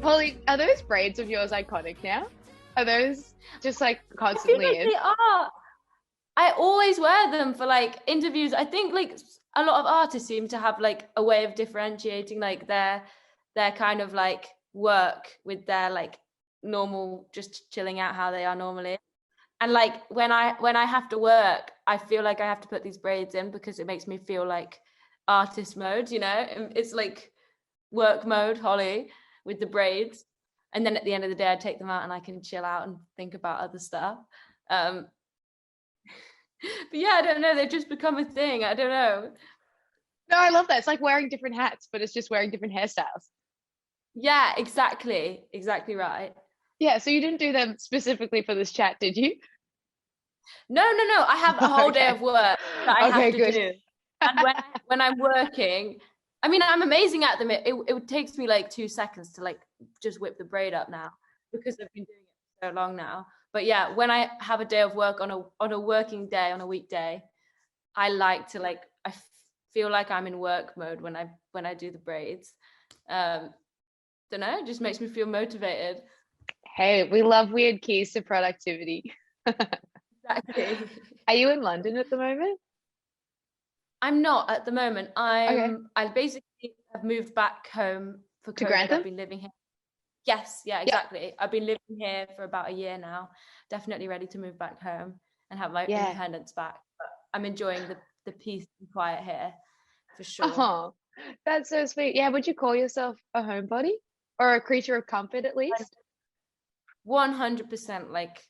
Holly, are those braids of yours iconic now? Are those just like I feel constantly like in? they are. I always wear them for like interviews. I think like a lot of artists seem to have like a way of differentiating like their kind of like work with their like normal just chilling out how they are normally. And like when I have to work, I feel like I have to put these braids in because it makes me feel like artist mode, you know? And it's like work mode, Holly, with the braids. And then at the end of the day, I take them out and I can chill out and think about other stuff. Um, but yeah, I don't know. They've just become a thing. I don't know. No, I love that. It's like wearing different hats, but it's just wearing different hairstyles. Yeah, exactly. Exactly right. Yeah, so you didn't do them specifically for this chat, did you? No, no, no. I have a whole day Okay. of work that I have Okay, to good. do. And when I'm working, I mean, I'm amazing at them. It takes me like 2 seconds to like just whip the braid up now because I've been doing it for so long now. But yeah, when I have a day of work on a working day on a weekday, I like to like feel like I'm in work mode when I do the braids. Um, don't know, it just makes me feel motivated. Hey, we love weird keys to productivity. Exactly. Are you in London at the moment? I'm not at the moment. Okay. I basically have moved back home for To COVID. I've Grantham? been living here. Yes, yeah, Yep. exactly. I've been living here for about a year now. Definitely ready to move back home and have my Yeah. independence back. But I'm enjoying the peace and quiet here for sure. Oh, that's so sweet. Yeah, would you call yourself a homebody or a creature of comfort at least? 100% like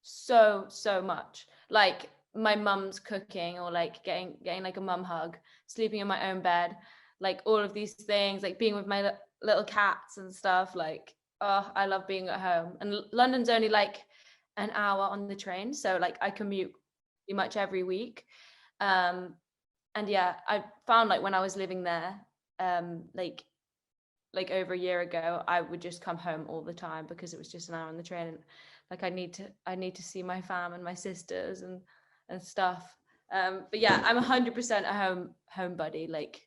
so much. Like my mum's cooking or like getting like a mum hug, sleeping in my own bed, like all of these things, like being with my little cats and stuff. Like, oh, I love being at home. And London's only like an hour on the train, so like I commute pretty much every week. Um, and yeah, I found like when I was living there, like over a year ago, I would just come home all the time because it was just an hour on the train. And like I need to see my fam and my sisters and stuff. But yeah, I'm 100% a home buddy. Like,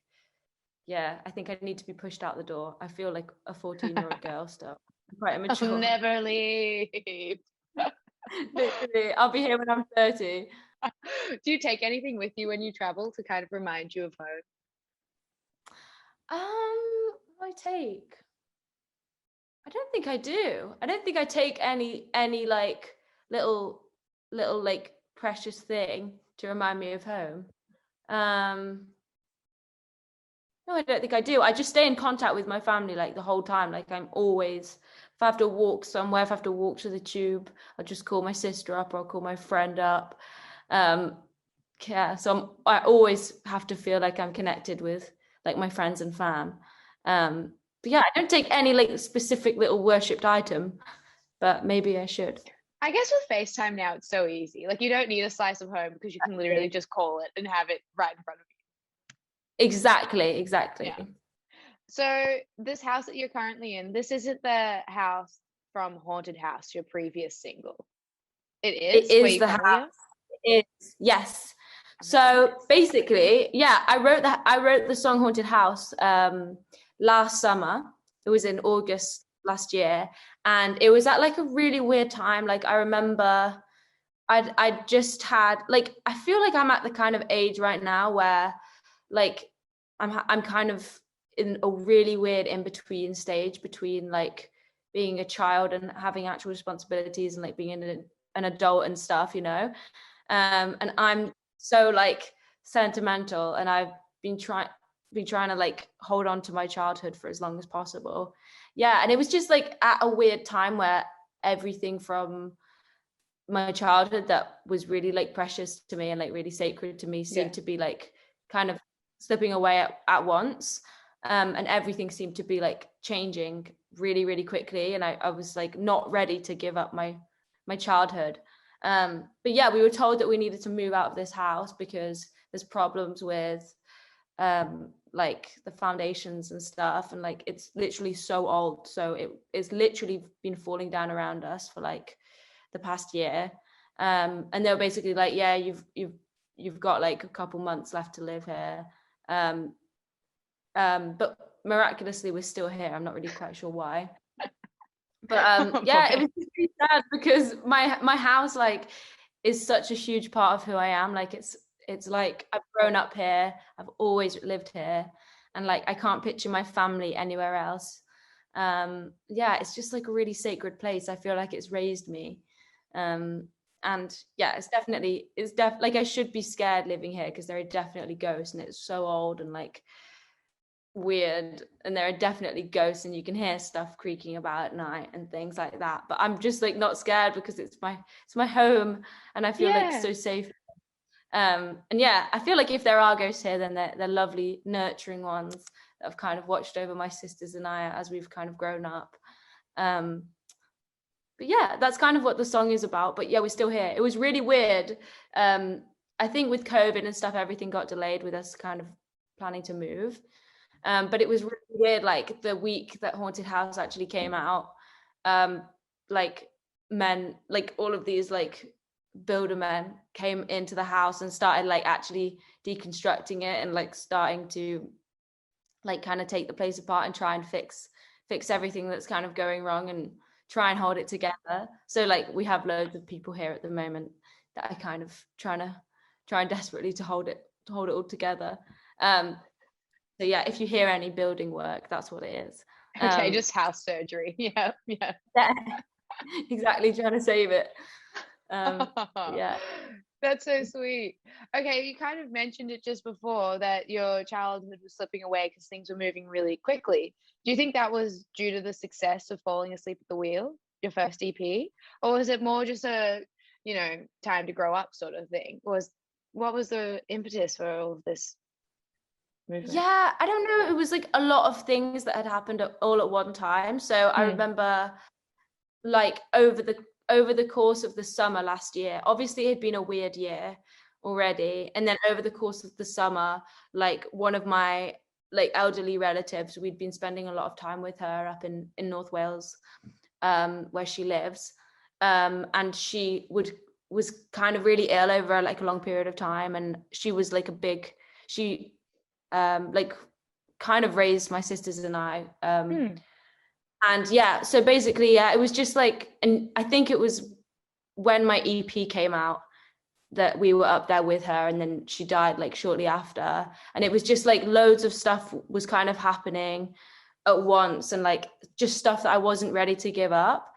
yeah, I think I need to be pushed out the door. I feel like a 14-year-old girl still. I'm quite I'll immature. never leave. Literally, I'll be here when I'm 30. Do you take anything with you when you travel to kind of remind you of home? What do I take? I don't think I do. I don't think I take any like little little like precious thing to remind me of home. Um no, I don't think I do. I just stay in contact with my family like the whole time. Like I'm always if I have to walk somewhere, if I have to walk to the tube, I'll just call my sister up or I'll call my friend up. Um yeah, so I always have to feel like I'm connected with like my friends and fam. But yeah, I don't take any like specific little worshipped item, but maybe I should. I guess with FaceTime now, it's so easy. Like you don't need a slice of home because you can literally just call it and have it right in front of Exactly, you. exactly. Yeah. So this house that you're currently in, this isn't the house from Haunted House, your previous single. It It is where is you the house. currently are? It is, yes. Oh my So goodness. basically, yeah, I wrote the song Haunted House last summer. It was in August last year. And it was at like a really weird time. Like I remember I just had like I feel like I'm at the kind of age right now where like I'm kind of in a really weird in between stage between like being a child and having actual responsibilities and like being an adult and stuff, you know. And I'm so like sentimental, and I've been trying to like hold on to my childhood for as long as possible. Yeah, and it was just like at a weird time where everything from my childhood that was really like precious to me and like really sacred to me Yeah. seemed to be like kind of slipping away at once. And everything seemed to be like changing really, really quickly. And I was like not ready to give up my childhood. But yeah, we were told that we needed to move out of this house because there's problems with like the foundations and stuff, and like it's literally so old, so it's literally been falling down around us for like the past year. And they were basically like, yeah, you've got like a couple months left to live here. But miraculously we're still here. I'm not really quite sure why. But Oh yeah, it boy. was just really sad because my house like is such a huge part of who I am. Like it's like I've grown up here, I've always lived here, and like I can't picture my family anywhere else. Yeah, it's just like a really sacred place. I feel like it's raised me. And yeah, like I should be scared living here because there are definitely ghosts and it's so old and like weird, and there are definitely ghosts and you can hear stuff creaking about at night and things like that, but I'm just like not scared because it's my home and I feel like Yeah. so safe. And yeah, I feel like if there are ghosts here, then they're lovely nurturing ones that have kind of watched over my sisters and I as we've kind of grown up. um but yeah, that's kind of what the song is about. But yeah, we're still here. It was really weird. I think with COVID and stuff, everything got delayed with us kind of planning to move. But it was really weird, like the week that Haunted House actually came out, like men, like all of these like builder men came into the house and started like actually deconstructing it and like starting to like kind of take the place apart and try and fix everything that's kind of going wrong and try and hold it together. So like we have loads of people here at the moment that are kind of trying desperately to hold it all together. So yeah, if you hear any building work, that's what it is. Okay, just house surgery. Yeah, yeah. Yeah, exactly, trying to save it. Yeah. That's so sweet. Okay, you kind of mentioned it just before that your childhood was slipping away because things were moving really quickly. Do you think that was due to the success of Falling Asleep at the Wheel, your first EP? Or was it more just a, time to grow up sort of thing? What was the impetus for all of this movement? Yeah, I don't know. It was like a lot of things that had happened all at one time. So I Mm, remember like over the course of the summer last year, obviously it had been a weird year already, and then over the course of the summer, like one of my like elderly relatives, we'd been spending a lot of time with her up in North Wales, where she lives, and was kind of really ill over like a long period of time, and she was like she like kind of raised my sisters and I. mm, And yeah, so basically, yeah, it was just like, and I think it was when my EP came out that we were up there with her, and then she died like shortly after. And it was just like loads of stuff was kind of happening at once, and like just stuff that I wasn't ready to give up.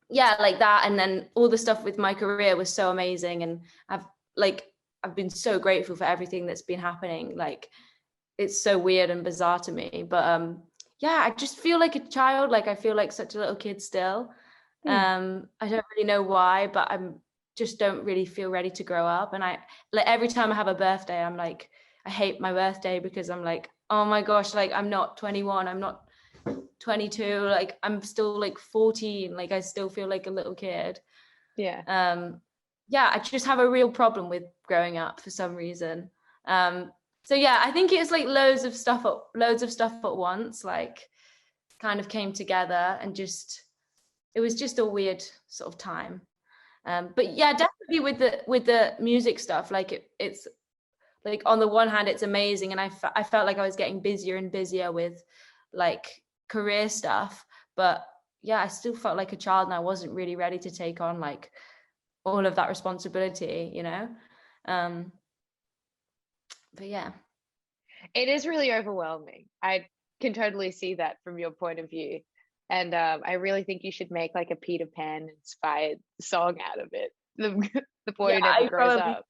Yeah, like that. And then all the stuff with my career was so amazing, and I've been so grateful for everything that's been happening. Like it's so weird and bizarre to me, but yeah, I just feel like a child. Like I feel like such a little kid still. mm. I don't really know why, but I'm just don't really feel ready to grow up. And I like every time I have a birthday, I'm like, I hate my birthday because I'm like, oh my gosh, like I'm not 21, I'm not 22, like I'm still like 14, like I still feel like a little kid. Yeah. Yeah, I just have a real problem with growing up for some reason. So yeah, I think it's like loads of stuff at once, like kind of came together, and just it was just a weird sort of time. But yeah, definitely with the music stuff, like it's like on the one hand it's amazing, and I felt like I was getting busier and busier with like career stuff, but yeah, I still felt like a child and I wasn't really ready to take on like all of that responsibility. um but yeah. It is really overwhelming. I can totally see that from your point of view. And I really think you should make like a Peter Pan inspired song out of it. The boy Yeah, who never I grows probably up.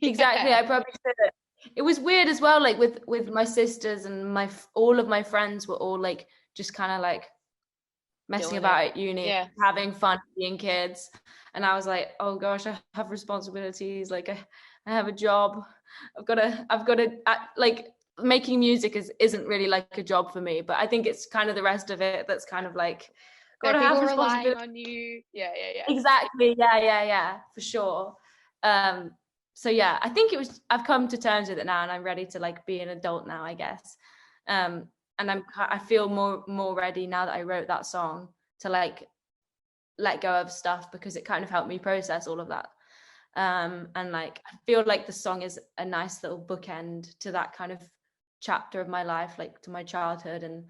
exactly. Yeah. I probably should. It was weird as well, like with my sisters and all of my friends were all like just kind of like messing Doing it. about at uni, Yeah. having fun, being kids, and I was like, oh gosh, I have responsibilities. Like I have a job. I've got to like making music isn't really like a job for me, but I think it's kind of the rest of it that's kind of like got There are to have people relying responsibility. on you. Yeah, yeah, yeah. Exactly. Yeah, for sure. Um, so yeah, I think I've come to terms with it now and I'm ready to like be an adult now, I guess. And I feel more ready now that I wrote that song to like let go of stuff because it kind of helped me process all of that. And like I feel like the song is a nice little bookend to that kind of chapter of my life, like to my childhood, and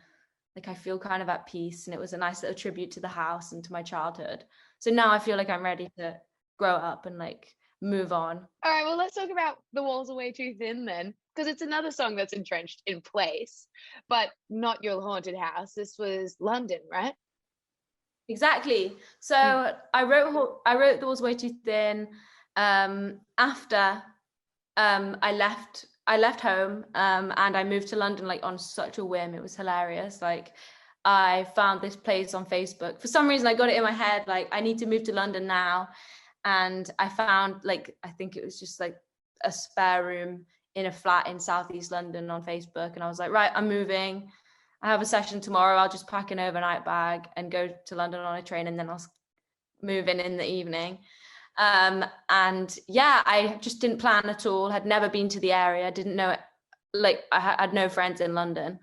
like I feel kind of at peace, and it was a nice little tribute to the house and to my childhood. So now I feel like I'm ready to grow up and like move on. All right, well, let's talk about The Walls Are Way Too Thin then, because it's another song that's entrenched in place, but not your haunted house. This was London, right? Exactly. So Mm. I wrote The Walls Way Too Thin after I left home and I moved to London like on such a whim. It was hilarious. Like I found this place on Facebook. For some reason I got it in my head like I need to move to London now. And I found like I think it was just like a spare room in a flat in Southeast London on Facebook. And I was like, right, I'm moving. I have a session tomorrow. I'll just pack an overnight bag and go to London on a train, and then I'll move in the evening. And yeah, I just didn't plan at all, had never been to the area, didn't know it, like I had no friends in London.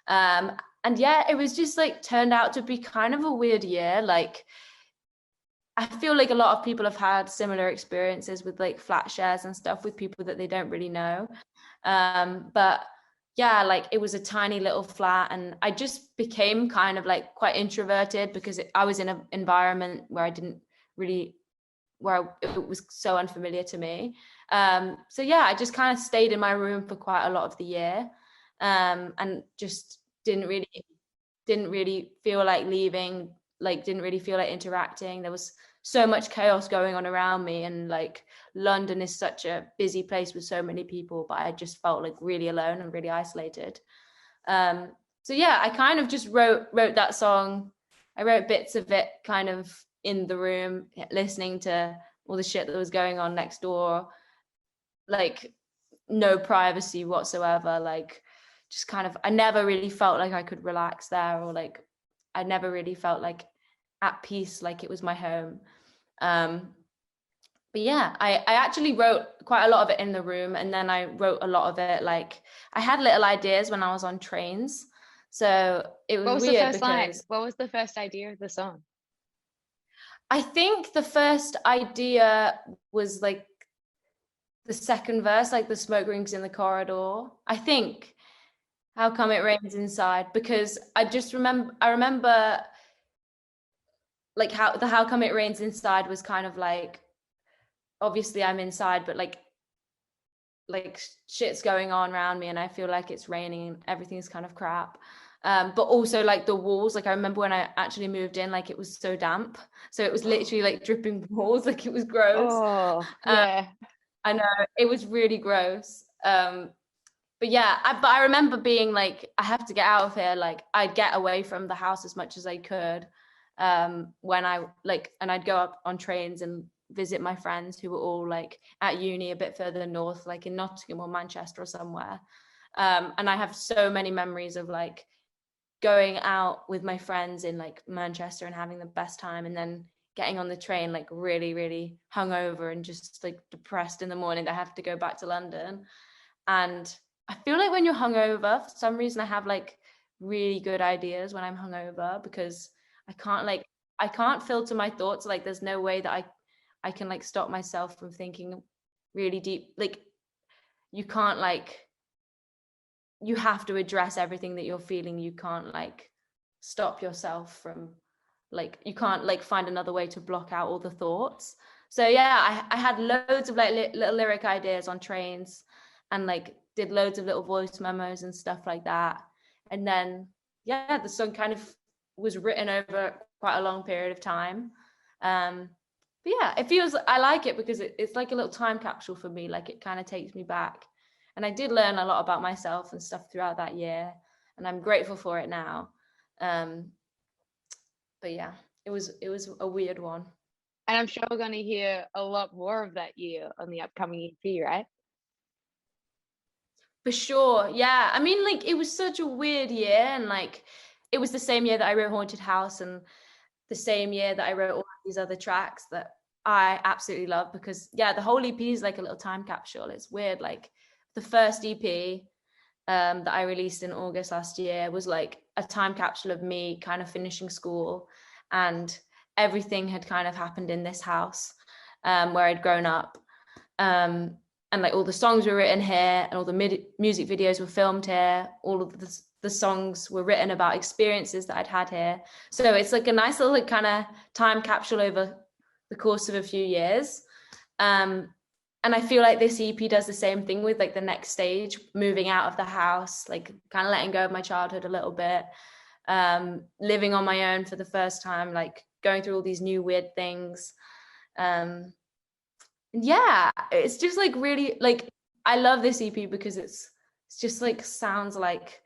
And yeah, it was just like turned out to be kind of a weird year. Like I feel like a lot of people have had similar experiences with like flat shares and stuff with people that they don't really know. But yeah, like it was a tiny little flat, and I just became kind of like quite introverted because I was in an environment where I didn't really where it was so unfamiliar to me. So yeah, I just kind of stayed in my room for quite a lot of the year, and just didn't really feel like leaving, like didn't really feel like interacting. There was so much chaos going on around me, and like London is such a busy place with so many people, but I just felt like really alone and really isolated. So yeah, I kind of just wrote that song. I wrote bits of it kind of in the room, listening to all the shit that was going on next door, like no privacy whatsoever. Like just kind of, I never really felt like I could relax there, or like I never really felt like at peace, like it was my home. But yeah, I actually wrote quite a lot of it in the room, and then I wrote a lot of it like I had little ideas when I was on trains. So it was What was the weird first line? because What was the first idea of the song? I think the first idea was like the second verse, like the smoke rings in the corridor. I think how come it rains inside? Because I remember like how come it rains inside was kind of like obviously I'm inside, but like shit's going on around me and I feel like it's raining and everything's kind of crap. But also like the walls, like I remember when I actually moved in, like it was so damp, so it was literally like dripping walls, like it was gross. Oh, um, yeah. I know it was really gross. But yeah, but I remember being like, I have to get out of here. Like I'd get away from the house as much as I could. When I like, and I'd go up on trains and visit my friends who were all like at uni a bit further north, like in Nottingham or Manchester or somewhere. And I have so many memories of like going out with my friends in like Manchester and having the best time, and then getting on the train like really, really hungover and just like depressed in the morning that I have to go back to London. And I feel like when you're hungover, for some reason I have like really good ideas when I'm hungover, because I can't filter my thoughts. Like there's no way that I can like stop myself from thinking really deep. Like you can't like, you have to address everything that you're feeling. You can't like stop yourself from like, you can't like find another way to block out all the thoughts. So yeah, I had loads of like little lyric ideas on trains, and like did loads of little voice memos and stuff like that. And then yeah, the song kind of was written over quite a long period of time. But yeah, it feels, I like it because it's like a little time capsule for me. Like it kind of takes me back, and I did learn a lot about myself and stuff throughout that year, and I'm grateful for it now. But yeah, it was a weird one. And I'm sure we're going to hear a lot more of that year on the upcoming EP, right? For sure. Yeah. I mean, like it was such a weird year, and like it was the same year that I wrote Haunted House, and the same year that I wrote all these other tracks that I absolutely love, because yeah, the whole EP is like a little time capsule. It's weird. Like the first EP that I released in August last year was like a time capsule of me kind of finishing school, and everything had kind of happened in this house where I'd grown up. And like all the songs were written here, and all the music videos were filmed here. All of the songs were written about experiences that I'd had here. So it's like a nice little like kind of time capsule over the course of a few years. And I feel like this EP does the same thing with like the next stage, moving out of the house, like kind of letting go of my childhood a little bit, living on my own for the first time, like going through all these new weird things. Yeah, it's just like really like I love this EP because it's just like sounds like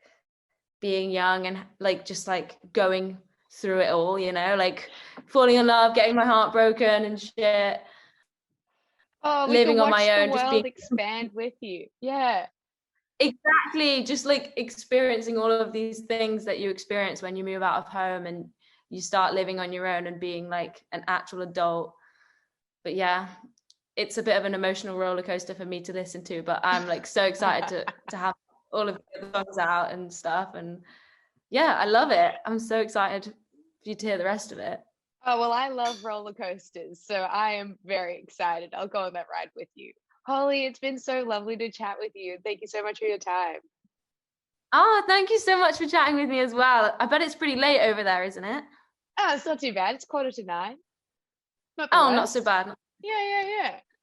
being young and like just like going through it all, you know, like falling in love, getting my heart broken and shit. Oh, we could Living on watch my the own, just being world expand with you. Yeah. exactly just like experiencing all of these things that you experience when you move out of home and you start living on your own and being like an actual adult. But yeah, it's a bit of an emotional roller coaster for me to listen to, but I'm like so excited to have all of the songs out and stuff. And yeah, I love it. I'm so excited for you to hear the rest of it. Oh, well, I love roller coasters, so I am very excited. I'll go on that ride with you. Holly, it's been so lovely to chat with you. Thank you so much for your time. Oh, thank you so much for chatting with me as well. I bet it's pretty late over there, isn't it? Oh, it's not too bad. It's 8:45. Not the Oh, not so worst. bad. Yeah, yeah, yeah.